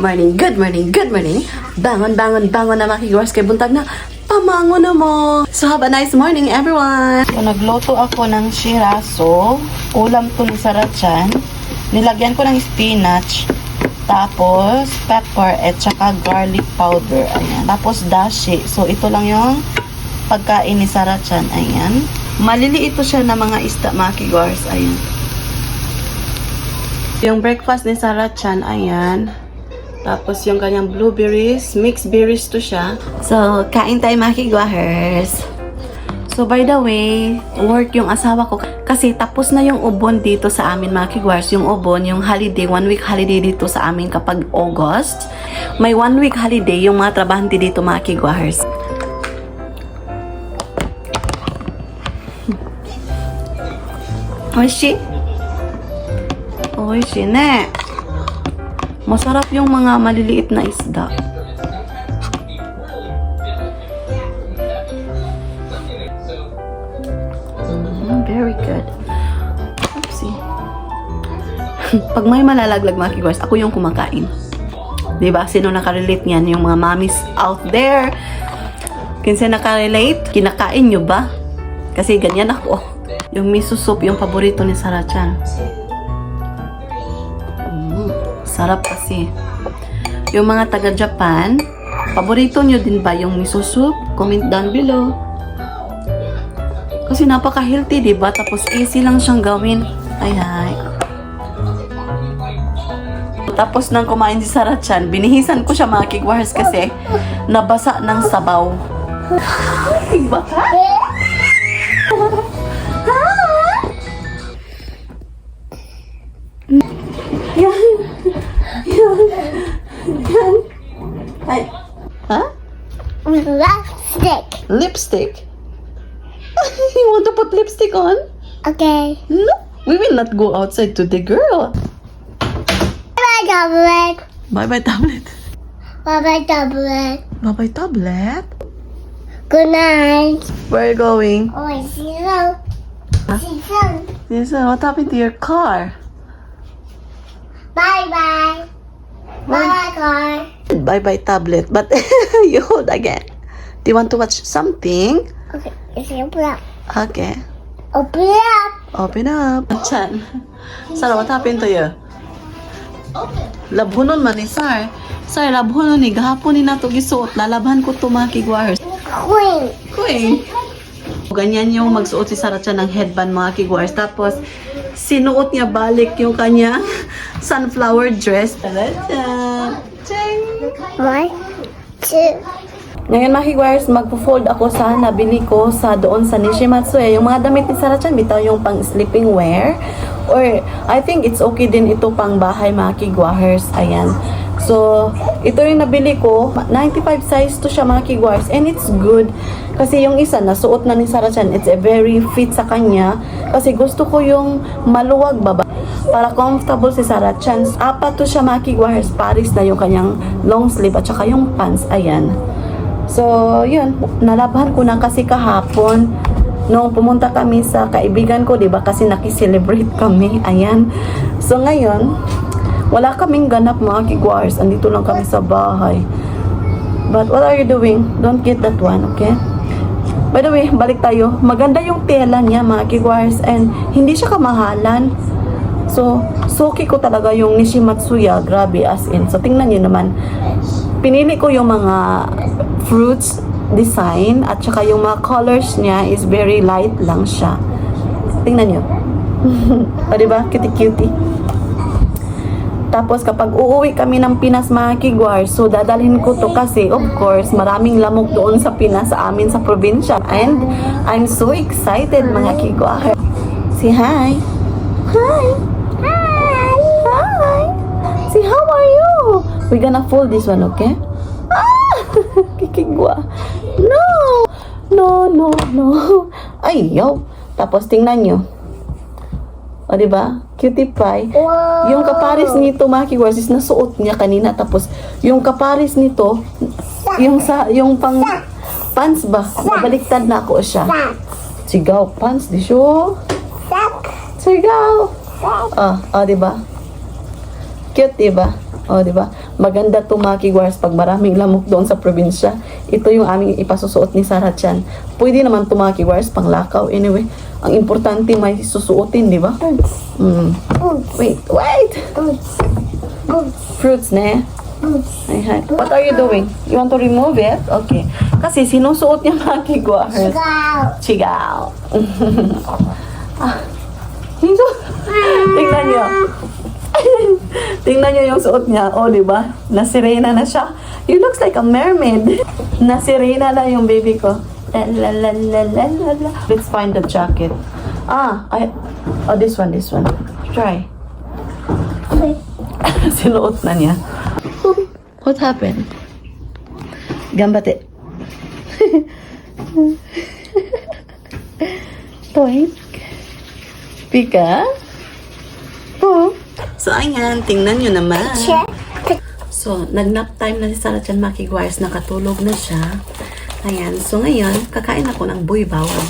morning, good morning, good morning. Bangon, bangon, bangon na mga kigwars kay buntag na. Pamango na mo. So have a nice morning everyone. So nagluto ako ng shiraso. Ulam to ni Sarachan. Nilagyan ko ng spinach. Tapos pepper at saka garlic powder. Ayan. Tapos dashi. So ito lang yung pagkain ni Sarachan. Ayan. Maliliit ito siya na mga isda mga kigwars. Ayan. Yung breakfast ni Sarachan, ayan. Tapos yung kanyang blueberries, mixed berries to siya. So, kain tayo mga kigwahers. So, by the way, work yung asawa ko. Kasi tapos na yung ubon dito sa amin mga kigwahers. Yung ubon, yung holiday, 1 week holiday dito sa amin kapag August. May 1 week holiday yung mga trabahante dito mga kigwahers. Oishi? Oishi ne. Masarap yung mga maliliit na isda. Very good. Oopsie. Pag may malalaglag mga kigwars, ako yung kumakain. Diba? Sino nakarelate niyan? Yung mga mommies out there. Kinsa nakarelate? Kinakain nyo ba? Kasi ganyan ako. Yung miso soup, yung paborito ni Sarachan. Sarap kasi. Yung mga taga-Japan, paborito nyo din ba yung miso soup? Comment down below. Kasi napaka-healthy, diba? Tapos easy lang siyang gawin. Ay, ay. Tapos nang kumain si Sarachan, binihisan ko siya mga kigwahers kasi nabasa ng sabaw. Diba ka? Yan. Ay. Huh? Lipstick. Lipstick? You want to put lipstick on? Okay. No, we will not go outside today, girl. Bye-bye, tablet. Bye-bye, tablet. Bye-bye, tablet. Bye-bye, tablet. Good night. Where are you going? Oh, see you. Huh? See you. Yes, what happened to your car? Bye-bye. Bye-bye, car. Bye-bye, tablet. But you hold again. Do you want to watch something? Okay, it's open up. Okay. Open up. Open up. Chan. Sarah, what happened to you? Open. Labhunon man ni Sar. Sar, labhunon ni. Gahapon ni nato gisuot. Lalabhan ko to mga kigwahers. Queen. Queen. Ganyan yung magsuot si Sarachan ng headband mga kigwahers. Tapos, sinuot niya balik yung kanya sunflower dress. Sarachan. Ching. 1, 2. Ngayon mga kigwahers, magpo-fold ako sa nabili ko sa doon sa Nishimatsu. Yung mga damit ni Sarachan, bitaw yung pang sleeping wear. Or, I think it's okay din ito pang bahay mga kigwahers. Ayan. So, ito yung nabili ko. 95 size to siya mga kigwahers. And it's good. Kasi yung isa, nasuot na ni Sarachan. It's a very fit sa kanya. Kasi gusto ko yung maluwag baba. Para comfortable si Sarachan. Apat to siya mga kigwahers. Paris na yung kanyang long sleeve at saka yung pants. Ayan. So, yun. Nalabahan ko na kasi kahapon. Nung pumunta kami sa kaibigan ko, diba? Kasi nakiselebrate kami. Ayan. So, ngayon, wala kaming ganap mga kigwars. Andito lang kami sa bahay. But what are you doing? Don't get that one, okay? By the way, balik tayo. Maganda yung tela niya mga kigwars. And hindi siya kamahalan. So, suki ko talaga yung Nishimatsuya. Grabe, as in. So, tingnan niyo naman. Pinili ko yung mga fruits design at saka yung mga colors niya is very light lang siya. Tingnan niyo. O diba? Cutie-cutie. Tapos kapag uuwi kami ng Pinas mga kigwar, so dadalhin ko to kasi of course maraming lamok doon sa Pinas sa amin sa probinsya. And I'm so excited mga kigwar. Say hi. Hi. Hi. Hi. Say how are you? We're gonna fold this one, okay? Kikigwa. No! No. Ayaw. Tapos tingnan nyo. O, diba? Cutie pie. Wow. Yung kaparis nito, mga kigwas, is nasuot niya kanina. Tapos, yung kaparis nito, yung pang pants ba? Nabaliktad na ako siya. Sigaw, pants, di siyo? Sigaw. Diba? Cute, diba? O, diba? Maganda to mga kigwars pag maraming lamok doon sa probinsya. Ito yung aming ipasusuot ni Sarah Chan. Pwede naman to mga kigwars pang lakaw. Anyway, ang importante may susuotin, di ba? Boots. Boots. Wait. Boots. Boots. Fruits na. Boots. Ayan. What are you doing? You want to remove it? Okay. Kasi sinusuot niya mga kigwars. Go. Chigaw. Tingnan niyo. Tingnan niyo yung suot niya. Oh, di ba? Nasirena na siya. You looks like a mermaid. Nasirena na yung baby ko. La la la la la la la. Let's find the jacket. This one. Try. Sinuot na niya. What happened? Gambate. Toink. Pika. Oh. So, ayan. Tingnan nyo naman. Check. So, nag-nap time na si Sarah Chan Makiguayas. Nakatulog na siya. Ayan. So, ngayon, kakain ako ng buy bawang.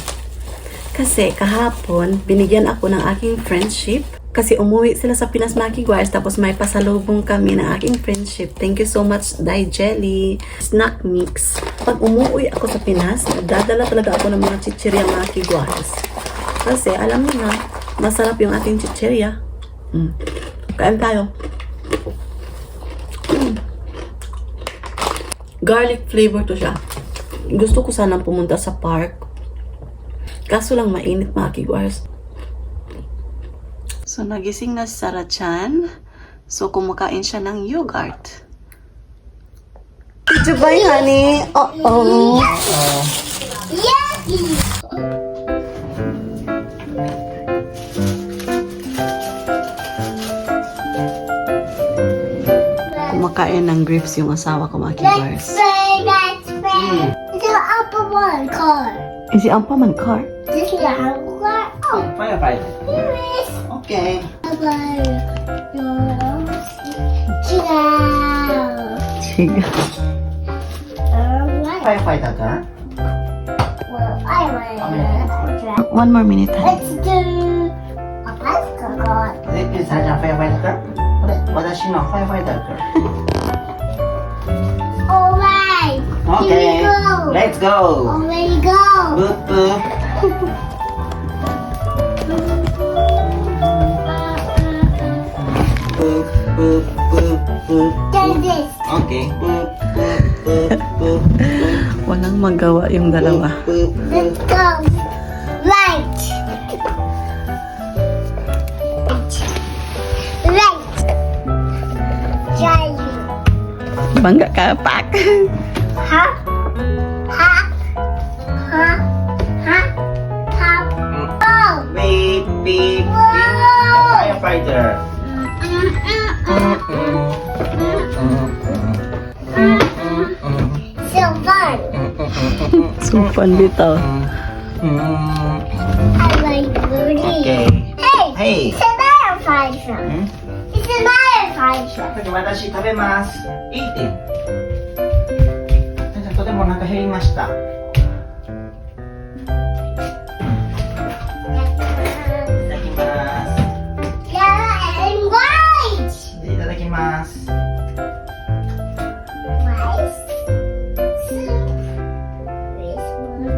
Kasi, kahapon, binigyan ako ng aking friendship. Kasi umuwi sila sa Pinas Makiguayas. Tapos, may pasalubong kami ng aking friendship. Thank you so much, Dai Jelly. Snack mix. Pag umuwi ako sa Pinas, nagdadala talaga ako ng mga chichirya Makiguayas. Kasi, alam niyo na, masarap yung ating chichirya. Kain tayo. Garlic flavor to siya. Gusto ko sanang pumunta sa park. Kaso lang mainit mga kigwars. So nagising na si Sarah Chan. So kumakain siya ng yogurt. Did you buy, honey? Uh-oh. Yucky. Kumakain ng grapes yung asawa ko mga Let's kigwars. play. Let's play. It's an upper one car. Is it Ampaman car? This is an upper car. Oh, Firefighter. here is Okay. upper. Ciao. Chiga. What? Firefighter car. Well, I want to. One more minute, honey. Let's do a bicycle car. レッキーさんじゃん、ファイアファイターかこれ、私のファイアファイターか Alright. Here we go. Let's go! Already go. ブッブブッブッブッブッ Then this. Okay. ブッブッブッブッ Walang magawa yung dalawa. ブッブッ Let's go. Right. Right. Giant. Bangga ka, pak! Ha? Ha? Ha? Ha? Ha? Oh. Beep, beep, beep. Whoa. Firefighter. So fun. Supan bitaw. I like Rudy. Okay. Hey. Hey. It's another fighter. Hmm? It's another fighter. 私食べます。いいって。とてもお腹減りました。いただきます。 Yellow and white. いただきます。 Rice. Soup. This one.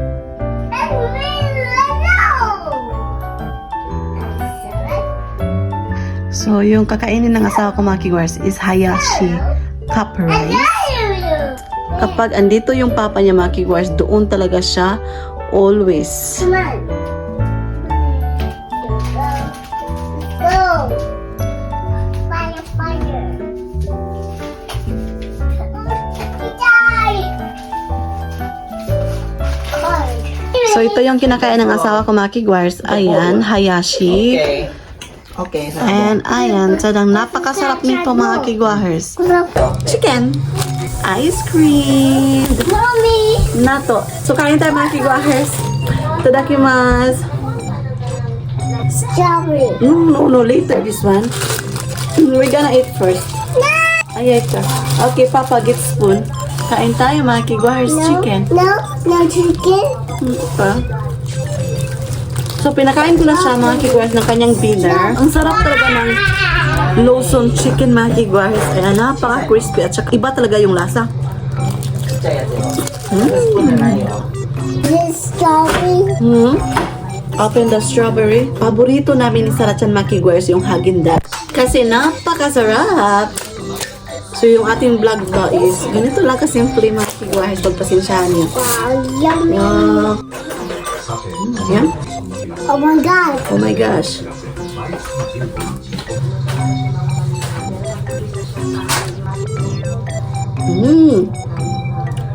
And melon. So, yung kakainin ng asawa ko mga kigwars is Hayashi cup rice. Kapag andito yung papa niya mga kigwars, doon talaga siya always. Come on. Go. Fire, fire. So, ito yung kinakain ng asawa ko mga kigwars. Ayan, Hayashi. Okay. Okay. And ayan, sadang napakasarap nito mga kigwars. Chicken. Ice cream. Mommy. Nato. So, kain tayo mga kigwars. Tadakimasu. Strawberry. No, later this one. We're gonna eat first. Ay, ito. Okay, Papa, get spoon. Kain tayo mga kigwars. Chicken. No chicken. Pa. So, pinakain ko na siya mga kigwars ng kanyang dinner. Ang sarap talaga ng Lawson chicken mga kigwares. Ayan, napaka-crispy at saka iba talaga yung lasa. This strawberry. Open the strawberry. Paborito namin ni Sarah Chan mga kigwares yung Häagen-Dazs. Kasi napakasarap. So yung ating vlog ba is ganito lang kasimple mga kigwares. Pagpasensyahan niyo. Wow, yummy. Yan. Oh my God. Oh my gosh.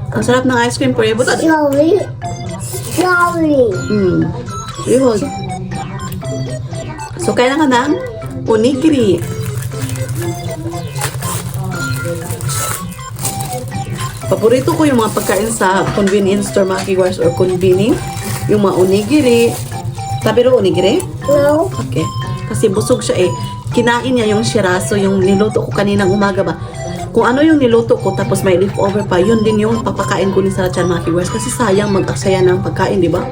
Ang sarap ng ice cream forever. Strawberry. Strawberry. Yun. So, kailangan ng onigiri. Paborito ko yung mga pagkain sa convenience store, mga kigwares, or convening. Yung mga onigiri. Sabi ro onigiri? No. Okay. Kasi busog siya eh. Kinain niya yung shiraso, yung niluto ko kaninang umaga ba. Kung ano yung niluto ko tapos may leftover pa, yun din yung papakain ko ni Sarah Chan mga kigwares. Kasi sayang mag-aksaya ng pagkain, di ba?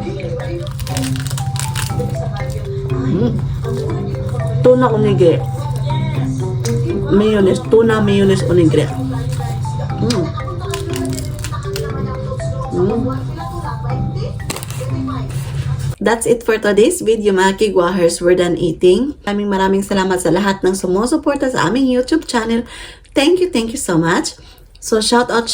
Tuna onigiri. Mayonnaise. Tuna mayonnaise onigiri. That's it for today's video mga kigwahers. We're done eating. Maraming salamat sa lahat ng sumusuporta sa aming YouTube channel. Thank you so much. So shout out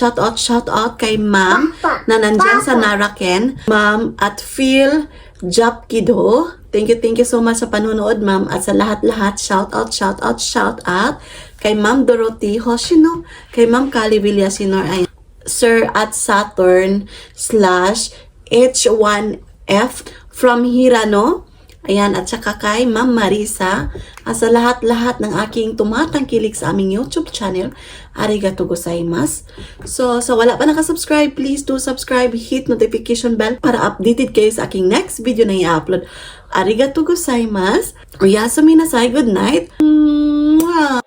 kay Ma'am na nandyan sa Naraken. Ma'am at Phil Japkido. Thank you so much sa panunood, Ma'am. At sa lahat-lahat, shout out kay Ma'am Dorothy Hoshino, kay Ma'am Kali Villasinor, ay Sir at Saturn /H1F from Hirano. Ayan, at saka kay Ma'am Marisa. At sa lahat-lahat ng aking tumatangkilik sa aming YouTube channel, arigato gozaimasu. So, sa wala pa nakasubscribe, please do subscribe, hit notification bell para updated kayo sa aking next video na i-upload. Arigato gozaimasu. Oyasumi nasai, good night. Mwah!